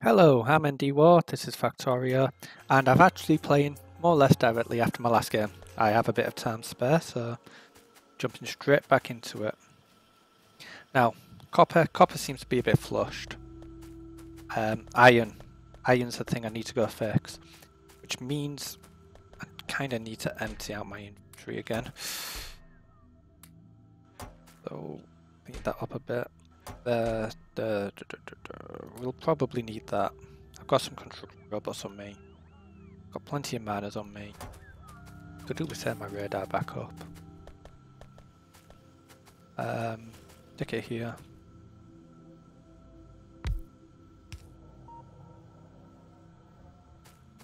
Hello, I'm in D-War, this is Factorio, and I've actually playing more or less directly after my last game. I have a bit of time spare, so jumping straight back into it. Now, copper seems to be a bit flushed. Iron's the thing I need to go fix, which means I kind of need to empty out my inventory again. So, clean that up a bit. We'll probably need that. I've got some construction robots on me. Got plenty of miners on me. Could do with setting my radar back up. Stick it here.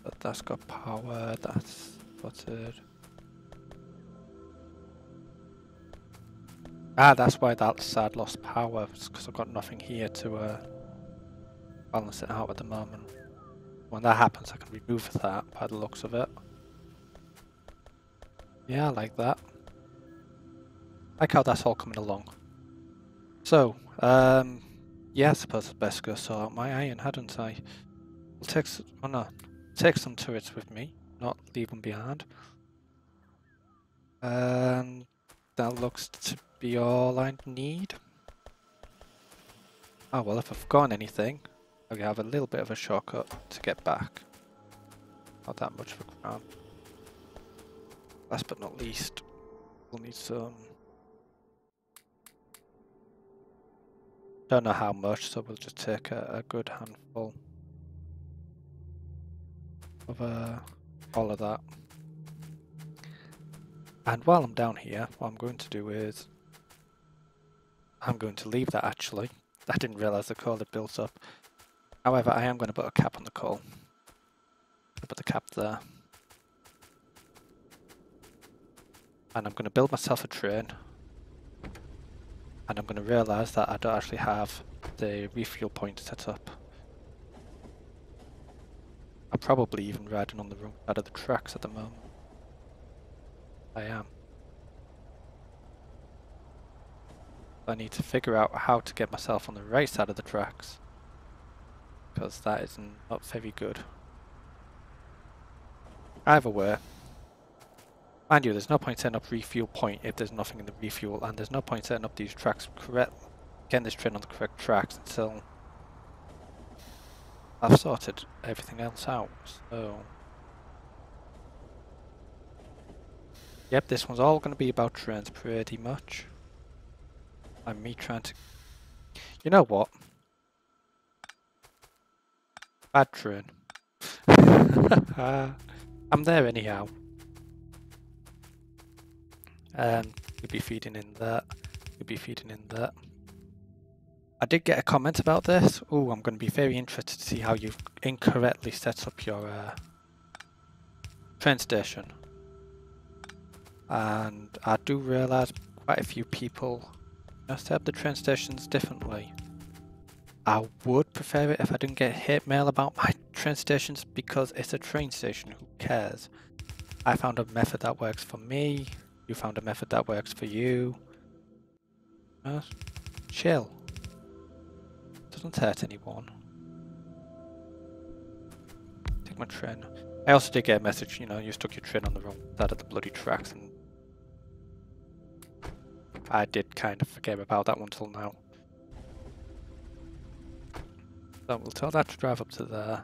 But that's got power, that's buttered. That's why that side lost power, because I've got nothing here to balance it out at the moment. When that happens, I can remove that by the looks of it. Yeah, I like that. Like how that's all coming along. So, yeah, I suppose it's best to go sort out my iron, hadn't I? I'll take some turrets with me, not leave them behind. And that looks to be all I need. Oh well, if I've forgotten anything, I have a little bit of a shortcut to get back. Not that much of a crown. Last but not least, we'll need some... Don't know how much, so we'll just take a good handful of all of that. And while I'm down here, what I'm going to do is I'm going to leave that actually. I didn't realise the coal had built up. However, I am going to put a cap on the coal. I'll put the cap there. And I'm going to build myself a train. And I'm going to realise that I don't actually have the refuel point set up. I'm probably even riding on the wrong side of the tracks at the moment. I am. I need to figure out how to get myself on the right side of the tracks. Because that is not very good. Either way. Mind you, there's no point setting up refuel point if there's nothing in the refuel, and there's no point setting up these tracks getting this train on the correct tracks until I've sorted everything else out. So, yep, this one's all going to be about trains pretty much. And me trying to... You know what? Bad train. I'm there anyhow. And you'll be feeding in that. You'll be feeding in that. I did get a comment about this. Oh, I'm going to be very interested to see how you've incorrectly set up your train station. And I do realise quite a few people set up the train stations differently. I would prefer it if I didn't get hate mail about my train stations because it's a train station, who cares? I found a method that works for me, you found a method that works for you. Chill. Doesn't hurt anyone. Take my train. I also did get a message, you know, you stuck your train on the wrong side of the bloody tracks, and I did kind of forget about that one till now. So we'll tell that to drive up to there.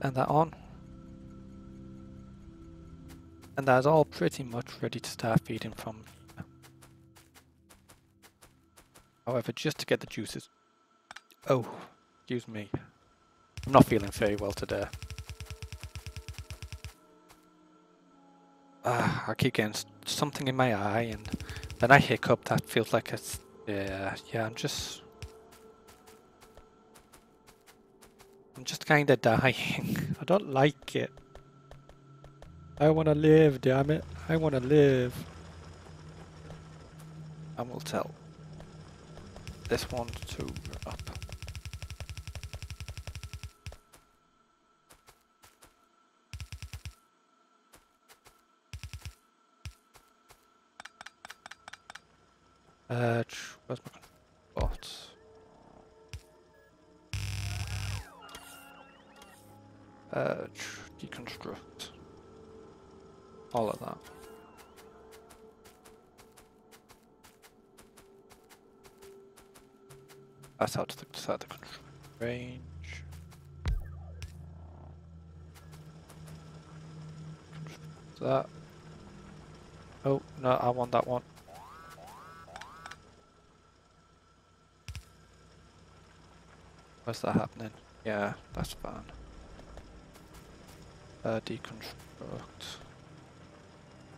And that on. And that's all pretty much ready to start feeding from here. However, just to get the juices... Oh, excuse me. I'm not feeling very well today. I keep getting something in my eye, and then I hiccup. That feels like it's... Yeah, I'm just kinda dying. I don't like it. I wanna live, damn it. I wanna live. And we'll tell this one to run up. Where's my bot? Deconstruct. All of that. That's out to the side of the control range. That. Oh, no, I want that one. Where's that happening? Yeah, that's fine. Deconstruct.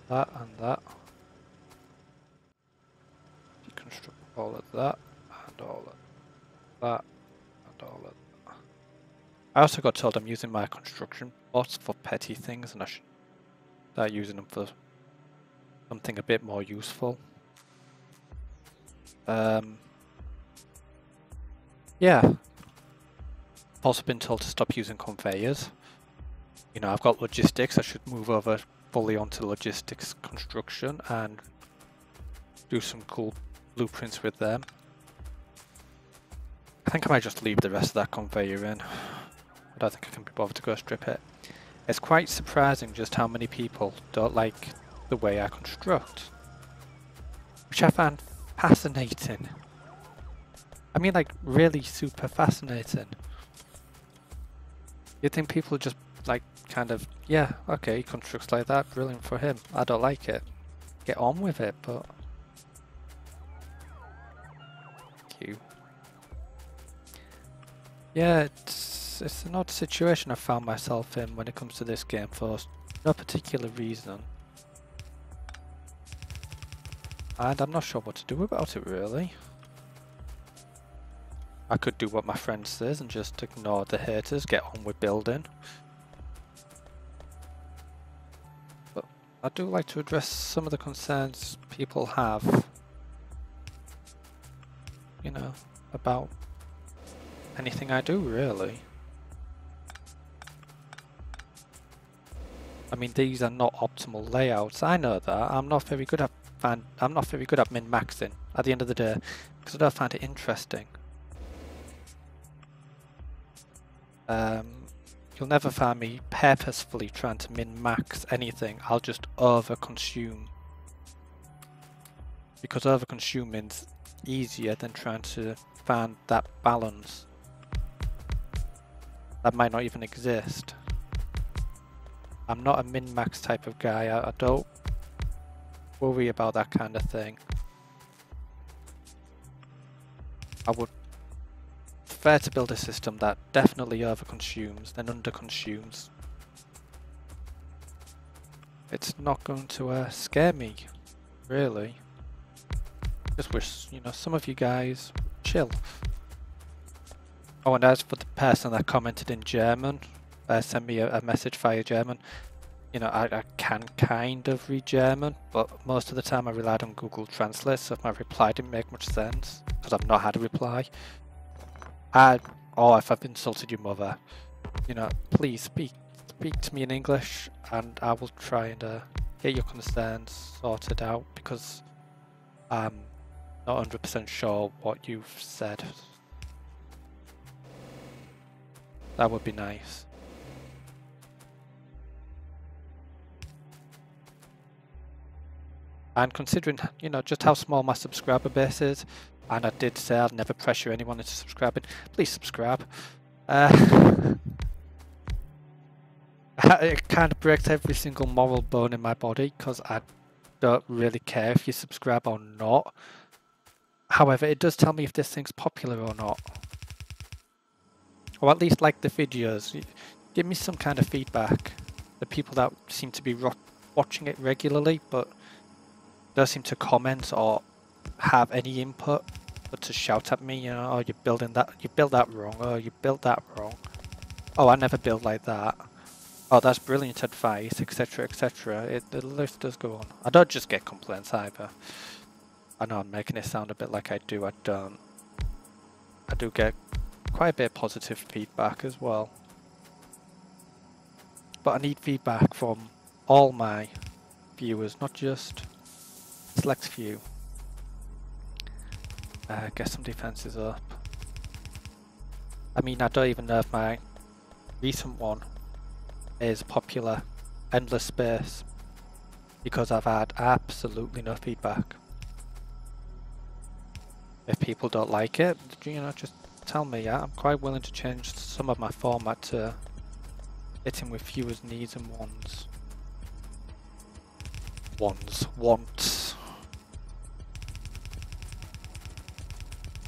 That and that. Deconstruct all of that and all of that and all of that. I also got told I'm using my construction bots for petty things and I should start using them for something a bit more useful. Yeah. I've also been told to stop using conveyors. You know, I've got logistics, I should move over fully onto logistics construction and do some cool blueprints with them. I think I might just leave the rest of that conveyor in. I don't think I can be bothered to go strip it. It's quite surprising just how many people don't like the way I construct, which I find fascinating. I mean, like, really super fascinating. You'd think people just, like, kind of, yeah, okay, he constructs like that, brilliant for him. I don't like it. Get on with it, but... Cute. Yeah, it's an odd situation I found myself in when it comes to this game for no particular reason. And I'm not sure what to do about it, really. I could do what my friend says and just ignore the haters, get on with building. But I do like to address some of the concerns people have, you know, about anything I do, really. I mean, these are not optimal layouts. I know that. I'm not very good at min-maxing at the end of the day because I don't find it interesting. You'll never find me purposefully trying to min-max anything. I'll just over-consume. Because over-consuming's easier than trying to find that balance. That might not even exist. I'm not a min-max type of guy. I don't worry about that kind of thing. I would prefer to build a system that definitely overconsumes than underconsumes. It's not going to scare me, really. Just wish, you know, some of you guys chill. Oh, and as for the person that commented in German, sent me a message via German. You know, I can kind of read German, but most of the time I relied on Google Translate, so if my reply didn't make much sense, because I've not had a reply. Or if I've insulted your mother, you know, please speak to me in English and I will try and get your concerns sorted out, because I'm not 100% sure what you've said. That would be nice. And considering, you know, just how small my subscriber base is, and I did say I'd never pressure anyone into subscribing, please subscribe. It kind of breaks every single moral bone in my body, because I don't really care if you subscribe or not. However, it does tell me if this thing's popular or not. Or at least like the videos. Give me some kind of feedback. The people that seem to be watching it regularly, but don't seem to comment or have any input, but to shout at me, you know, oh, you built that wrong, oh, you built that wrong, oh, I never build like that, oh, that's brilliant advice, etc, etc. The list does go on. I don't just get complaints either. I know I'm making it sound a bit like I do. I don't. I do get quite a bit of positive feedback as well, but I need feedback from all my viewers, not just select few. Get some defenses up. I mean, I don't even know if my recent one is popular endless space because I've had absolutely no feedback. If people don't like it, you know, just tell me. I'm quite willing to change some of my format to fit in with viewers' needs and wants. Wants.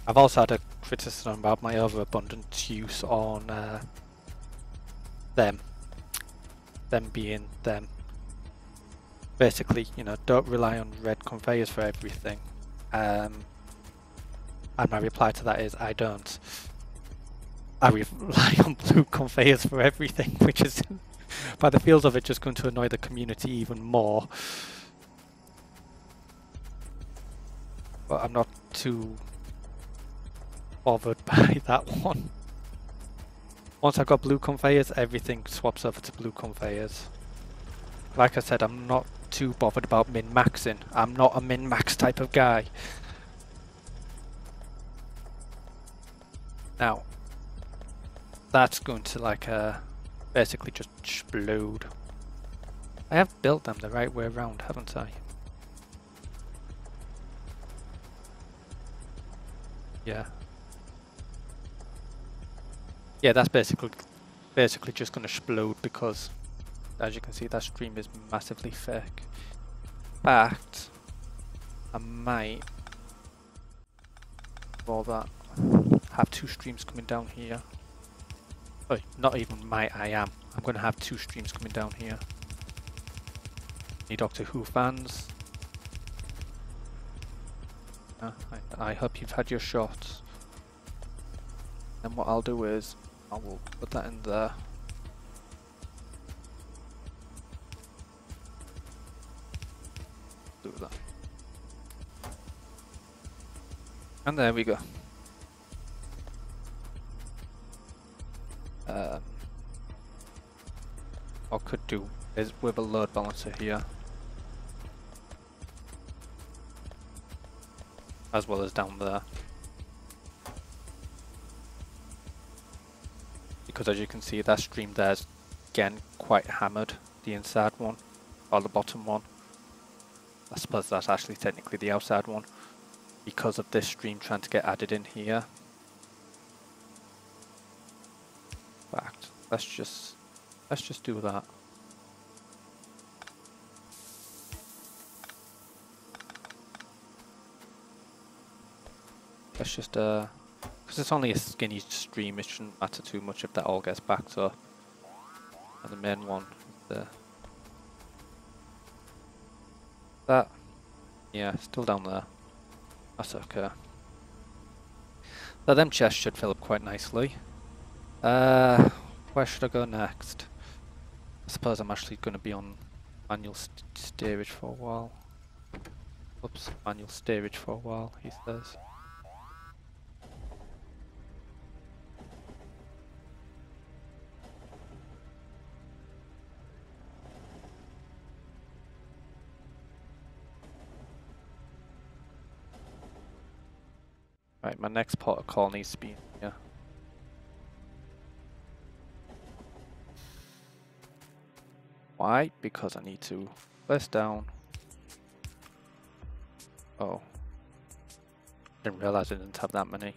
I've also had a criticism about my overabundant use on them being them. Basically, you know, don't rely on red conveyors for everything. And my reply to that is I don't. I rely on blue conveyors for everything, which is, by the feels of it, just going to annoy the community even more. But I'm not too bothered by that one. Once I've got blue conveyors, everything swaps over to blue conveyors. Like I said, I'm not too bothered about min-maxing. I'm not a min-max type of guy. Now, that's going to like basically just explode. I have built them the right way around, haven't I? Yeah. Yeah, that's basically just going to explode because, as you can see, that stream is massively thick. In fact, I might, for that, have two streams coming down here. Oh, not even might, I am. I'm going to have two streams coming down here. Any Doctor Who fans? I hope you've had your shots. And what I'll do is, I will put that in there. Do that. And there we go. What I could do is with a load balancer here, as well as down there, because as you can see, that stream there's again quite hammered, the inside one or the bottom one. I suppose that's actually technically the outside one because of this stream trying to get added in here. In fact, let's just do that. Let's just because it's only a skinny stream, it shouldn't matter too much if that all gets backed up. And the main one, that, yeah, still down there. That's okay. Now them chests should fill up quite nicely. Where should I go next? I suppose I'm actually going to be on manual steerage for a while. Oops, manual steerage for a while, he says. Right, my next port of call needs to be in here. Why? Because I need to press down. Oh. Didn't realise I didn't have that many.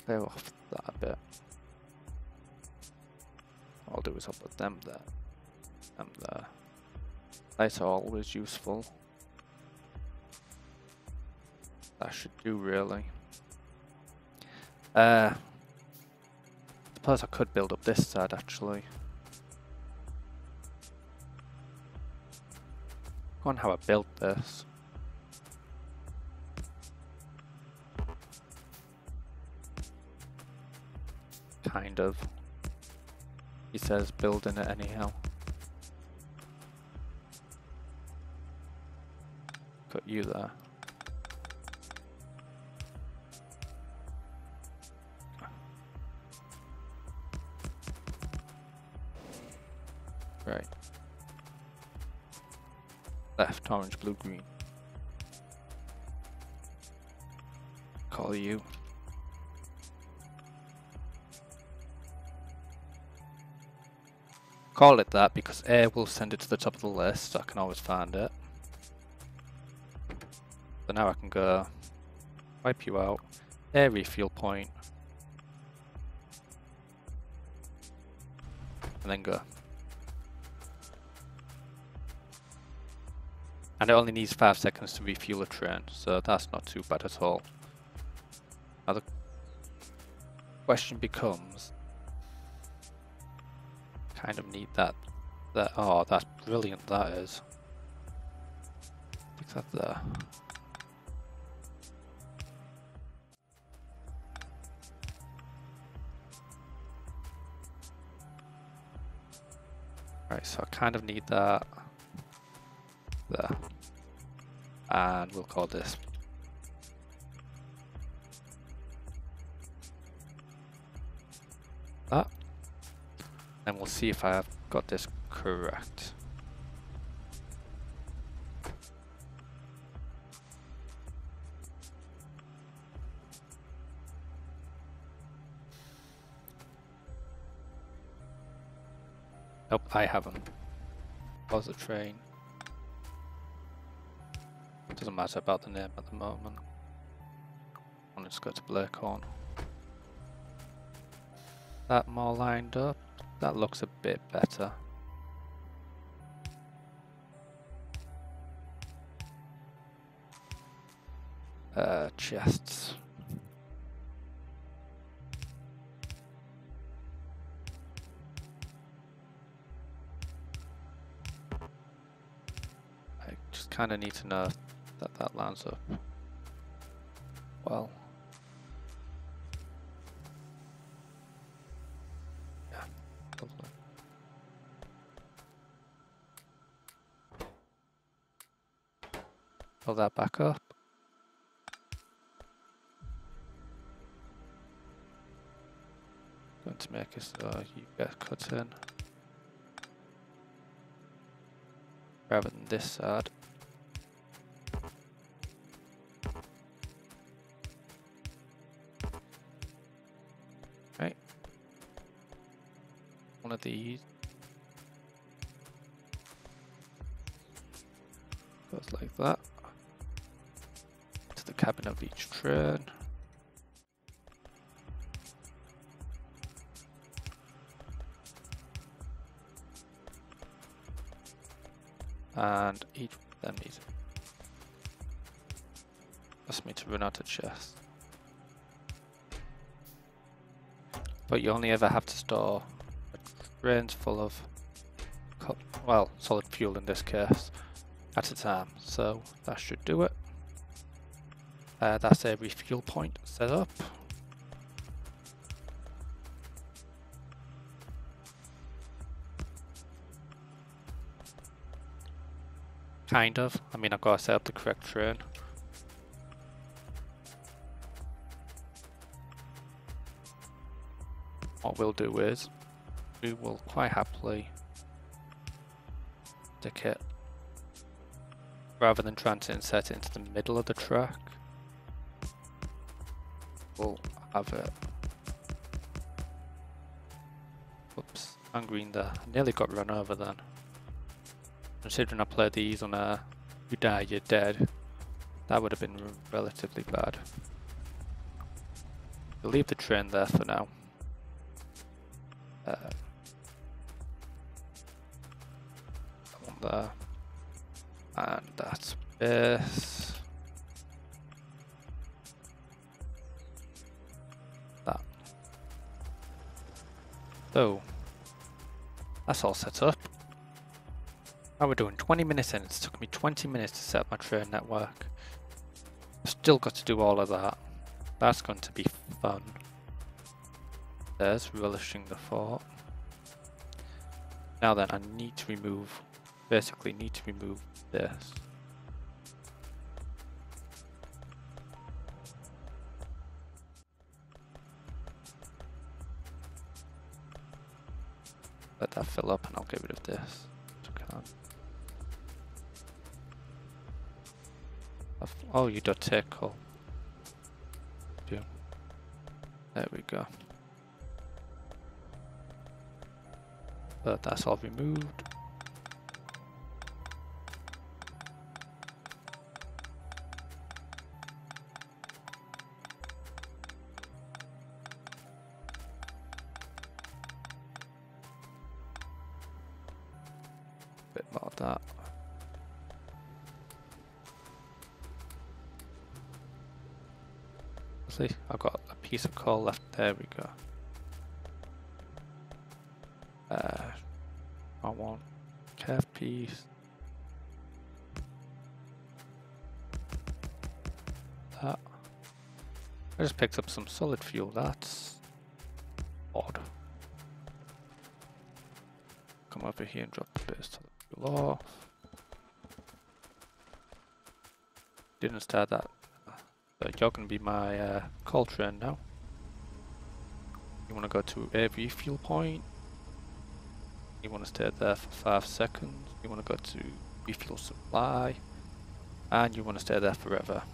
Clear off that a bit. What I'll do is I'll put them there. Them there. Lights are always useful. That should do really. Suppose I could build up this side actually. Go on how I built this. Kind of. He says building it anyhow. Put you there. Right. Left, orange, blue, green. Call you. call it that because A will send it to the top of the list, so I can always find it. So now I can go wipe you out, A refuel point, and then go. And it only needs 5 seconds to refuel a train, so that's not too bad at all. Now the question becomes, kind of need that, oh, that's brilliant, that is. Stick that there. Right, so I kind of need that there. And we'll call this that. And we'll see if I have got this correct. Nope, I haven't. Pause the train. Doesn't matter about the name at the moment. I'll just go to Blaircorn. That more lined up. That looks a bit better. Chests. I just kind of need to know that that lines up well. Yeah, lovely. Pull that back up. Going to make it so you get cut in rather than this side. Right. One of these goes like that to the cabin of each train. And each of them needs ask me to run out of chests. But you only ever have to store trains full of, well, solid fuel in this case, at a time. So that should do it. That's a refuel point set up. Kind of. I mean, I've got to set up the correct train. What we'll do is, we will quite happily stick it, rather than trying to insert it into the middle of the track, we'll have it. Oops, I'm green there. I nearly got run over then. Considering I played these on a you die, you're dead, that would have been relatively bad. We'll leave the train there for now. That one there. And that's this. That. So, that's all set up. Now we're doing 20 minutes in. It's took me 20 minutes to set up my train network. I've still got to do all of that. That's going to be fun. There's relishing the thought. Now then, I need to remove, basically need to remove this. Let that fill up and I'll get rid of this. Oh, you do take call. There we go. But that's all removed. Bit more of that. See, I've got a piece of coal left. There we go. I want curved piece. That. I just picked up some solid fuel. That's odd. Come over here and drop the bit of solid fuel off. Didn't start that. So you're going to be my coal train now. You want to go to a refuel point. You want to stay there for 5 seconds. You want to go to refuel supply. And you want to stay there forever.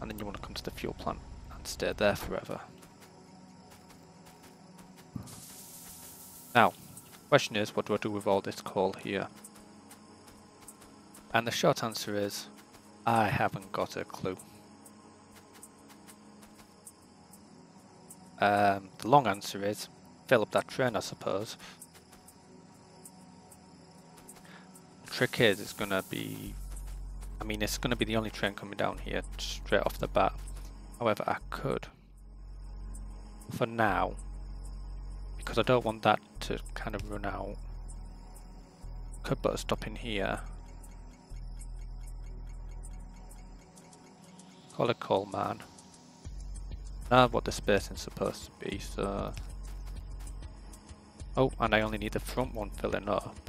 And then you want to come to the fuel plant and stay there forever. Now, question is, what do I do with all this coal here? And the short answer is, I haven't got a clue. The long answer is, fill up that train, I suppose. The trick is, it's going to be, I mean, it's going to be the only train coming down here straight off the bat. However, I could, for now, because I don't want that to kind of run out, could put a stop in here. Call it coal man. Now what the spacing's supposed to be, so... Oh, and I only need the front one filling up.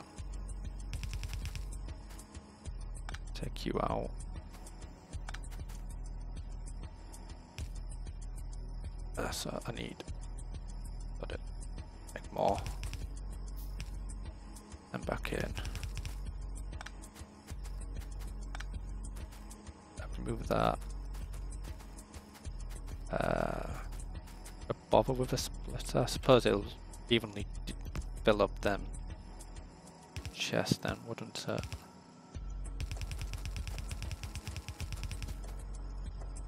Take you out. So I need... Got it. Make more. And back in. Remove that. Bother with a splitter. I suppose it'll evenly fill up them chests then, wouldn't it?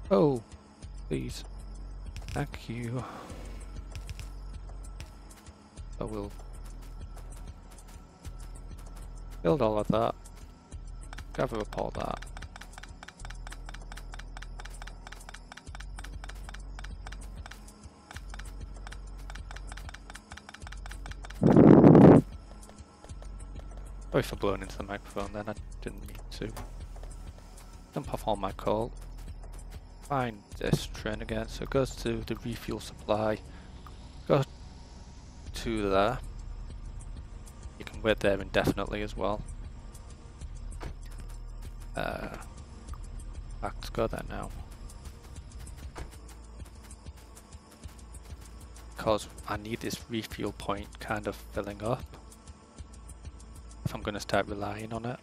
Oh, please. Thank you. So we'll build all of that. Gather up all that. Sorry for blowing into the microphone then, I didn't mean to. Dump off all my coal. Find this train again, so it goes to the refuel supply. Go to there. You can wait there indefinitely as well. Let's go there now. Because I need this refuel point kind of filling up. If I'm going to start relying on it.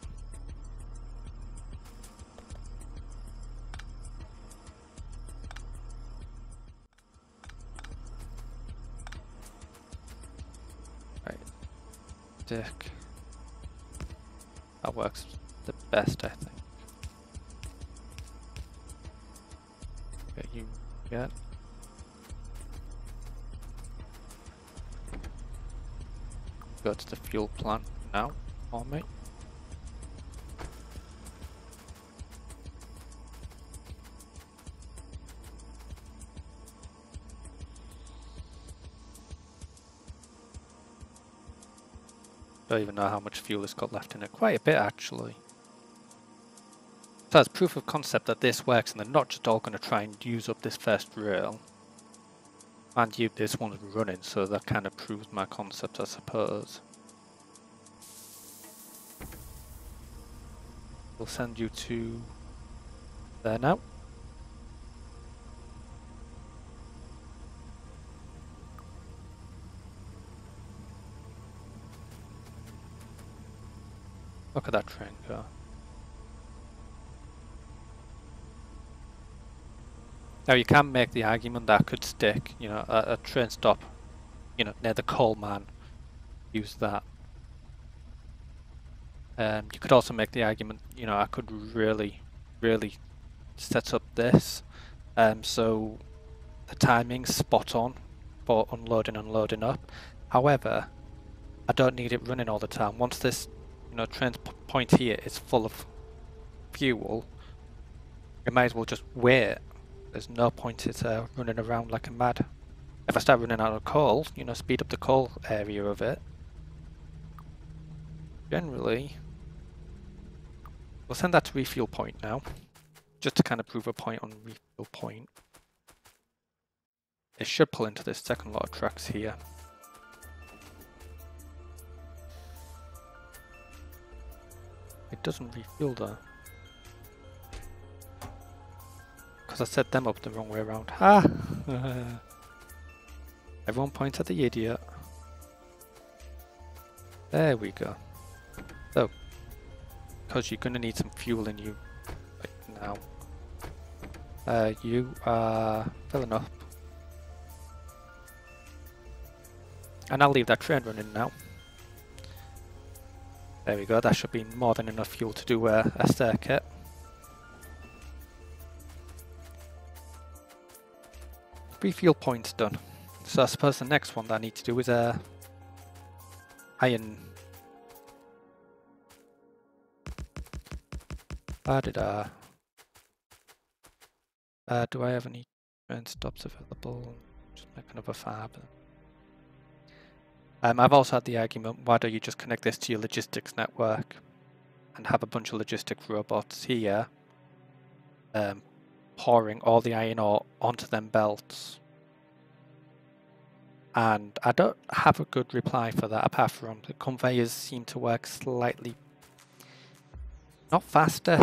Right, stick. That works the best, I think. Get you again. Go to the fuel plant now. On me. Don't even know how much fuel it's got left in it. Quite a bit actually. So it's proof of concept that this works and they're not just all going to try and use up this first rail. And you, this one's running, so that kind of proves my concept, I suppose. We'll send you to there now. Look at that train go. Now you can make the argument that could stick, you know, a train stop, you know, near the coal man use that. You could also make the argument, you know, I could really set up this so the timing's spot on for unloading and loading up. However, I don't need it running all the time. Once this, you know, train point here is full of fuel, I might as well just wait. There's no point it running around like a mad. If I start running out of coal, you know, speed up the coal area of it. Generally, we'll send that to refuel point now, just to kind of prove a point on refuel point. It should pull into this second lot of tracks here. It doesn't refuel though. Because I set them up the wrong way around. Ha! Everyone points at the idiot. There we go. So, because you're going to need some fuel in you right now. You are filling up. And I'll leave that train running now. There we go, that should be more than enough fuel to do a circuit. Refuel points done. So I suppose the next one that I need to do is iron. Do I have any train stops available? Just make another fab. I've also had the argument, why don't you just connect this to your logistics network and have a bunch of logistics robots here pouring all the iron ore onto them belts. And I don't have a good reply for that, apart from the conveyors seem to work slightly, not faster,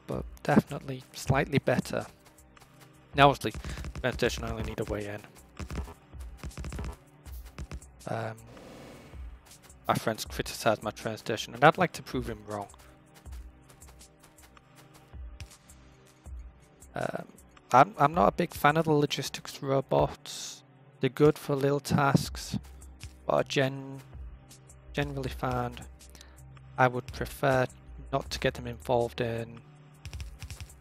but definitely slightly better. Now obviously, train station I only need a way in. My friends criticise my train station and I'd like to prove him wrong. I'm not a big fan of the logistics robots. They're good for little tasks, but I generally find I would prefer not to get them involved in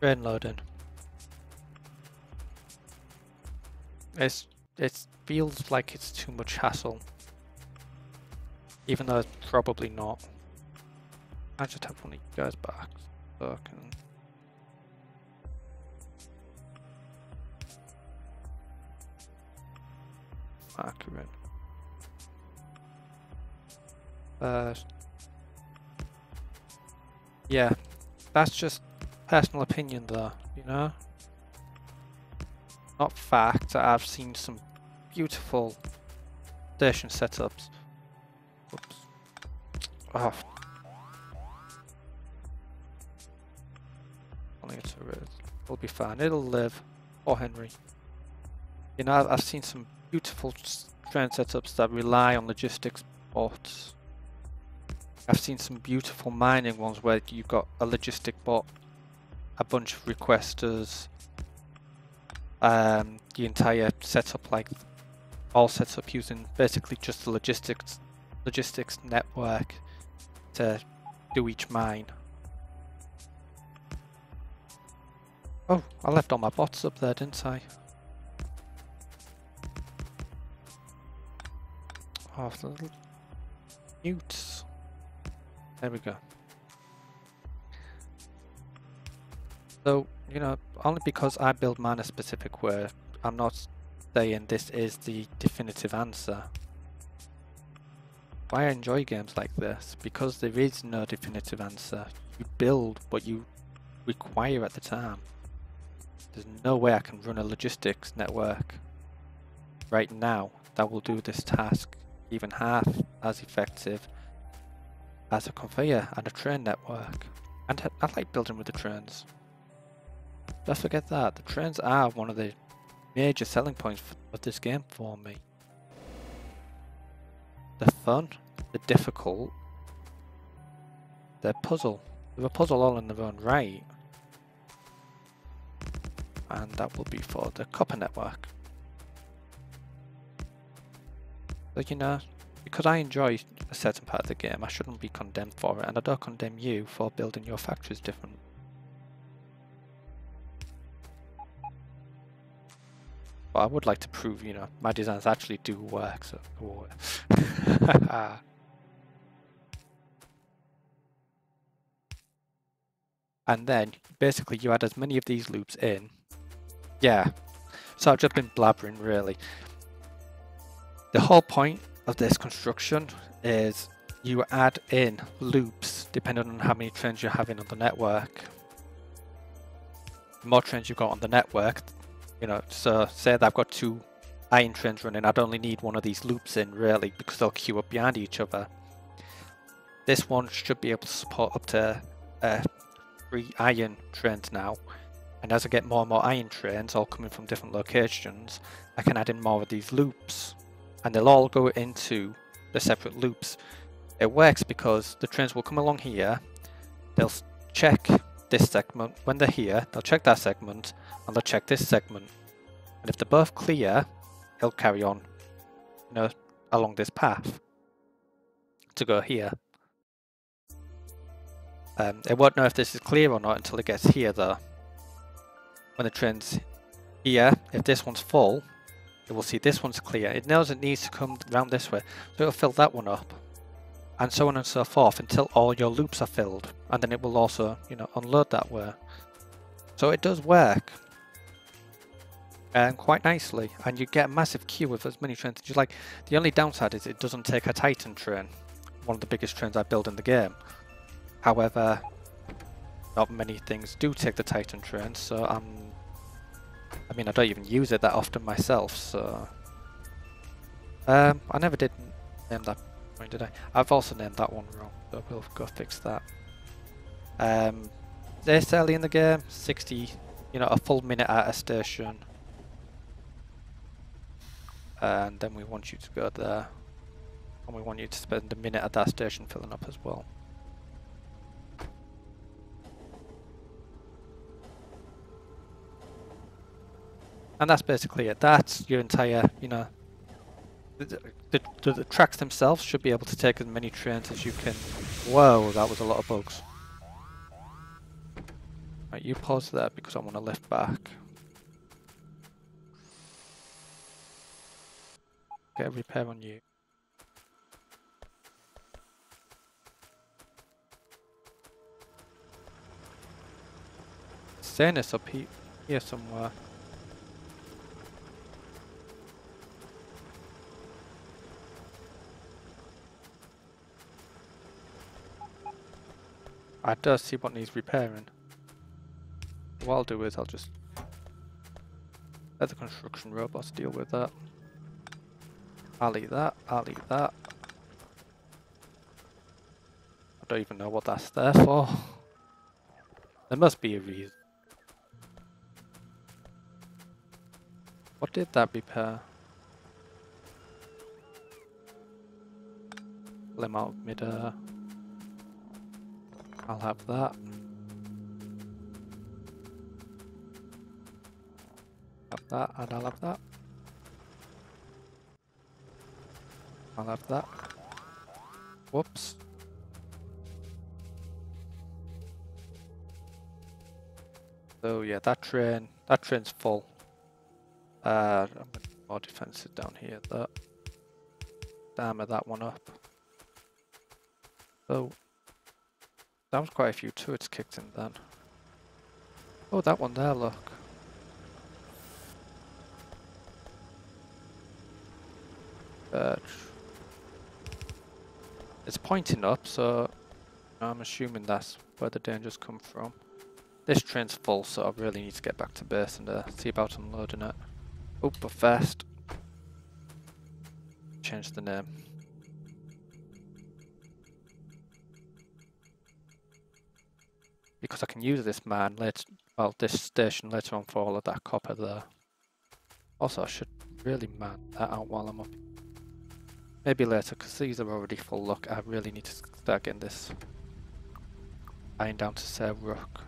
train loading. It feels like it's too much hassle. Even though it's probably not. I just have one of you guys back so I can... mark you in. Yeah, that's just personal opinion though, you know? Not fact. I've seen some beautiful station setups. Oops. Oh. It'll be fine. It'll live. Oh, Henry. You know, I've seen some beautiful train setups that rely on logistics bots. I've seen some beautiful mining ones where you've got a logistic bot, a bunch of requesters, the entire setup, like all set up using basically just the logistics network to do each mine. Oh, I left all my bots up there, didn't I? Oh, the little newts. There we go. So, you know, only because I build mine a specific way, I'm not saying this is the definitive answer. Why I enjoy games like this? Because there is no definitive answer. You build what you require at the time. There's no way I can run a logistics network right now that will do this task even half as effective as a conveyor and a train network. And I like building with the trains. Don't forget that. The trains are one of the major selling points of this game for me. They're fun, they're difficult, they're puzzle. They're a puzzle all in their own right. And that will be for the copper network. So, you know, because I enjoy a certain part of the game, I shouldn't be condemned for it, and I don't condemn you for building your factories different. But I would like to prove, you know, my designs actually do work, so... And then, basically, you add as many of these loops in. Yeah, so I've just been blabbering, really. The whole point of this construction is you add in loops depending on how many trains you're having on the network. The more trains you've got on the network, you know, so say that I've got 2 iron trains running, I'd only need one of these loops in, really, because they'll queue up behind each other. This one should be able to support up to 3 iron trains now, and as I get more and more iron trains all coming from different locations, I can add in more of these loops, and they'll all go into the separate loops. It works because the trains will come along here, they'll check this segment. When they're here, they'll check that segment, and they'll check this segment, and if they're both clear, it'll carry on, you know, along this path to go here. It won't know if this is clear or not until it gets here, though. When the train's here, if this one's full, it will see this one's clear. It knows it needs to come round this way, so it'll fill that one up, and so on and so forth until all your loops are filled, and then it will also, you know, unload that way. So it does work, and quite nicely, and you get a massive queue with as many trains as you like. The only downside is it doesn't take a Titan train, one of the biggest trains I build in the game. However, not many things do take the Titan train, so I mean, I don't even use it that often myself, so... I never did name that point, did I? I've also named that one wrong, so we'll go fix that. This early in the game, 60, you know, a full minute at a station. And then we want you to go there. And we want you to spend a minute at that station filling up as well. And that's basically it. That's your entire, you know, the tracks themselves should be able to take as many trains as you can. Whoa, that was a lot of bugs. Right, you pause there because I want to lift back. Get a repair on you. Saying this up here somewhere. I does see what needs repairing. What I'll do is I'll just let the construction robots deal with that. I'll eat that, I'll eat that. I don't even know what that's there for. There must be a reason. What did that repair? Limb out of mid-air. I'll have that. Have that, and I'll have that. I'll have that. Whoops. So yeah, that train's full. I'm gonna put more defenses down here. That armor that one up. So that was quite a few turrets kicked in then. Oh, that one there, look. It's pointing up, so I'm assuming that's where the dangers come from. This train's full, so I really need to get back to base and see about unloading it. Oh, but first, change the name. Because I can use this man later, well, this station later on for all of that copper there. Also, I should really man that out while I'm up. Maybe later, because these are already full. Look, I really need to start getting this iron down to say rook.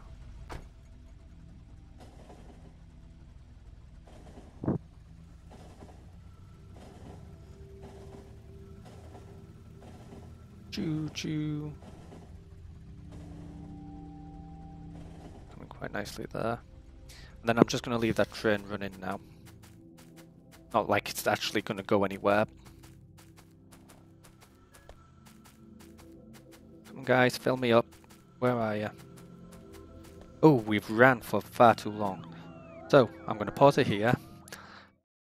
Choo choo. Coming quite nicely there. And then I'm just going to leave that train running now. Not like it's actually going to go anywhere. Come on guys, fill me up. Where are you? Oh, we've ran for far too long. So, I'm going to pause it here.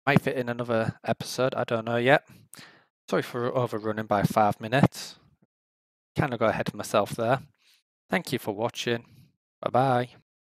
Might fit in another episode, I don't know yet. Sorry for overrunning by 5 minutes. Kind of got ahead of myself there. Thank you for watching. Bye bye.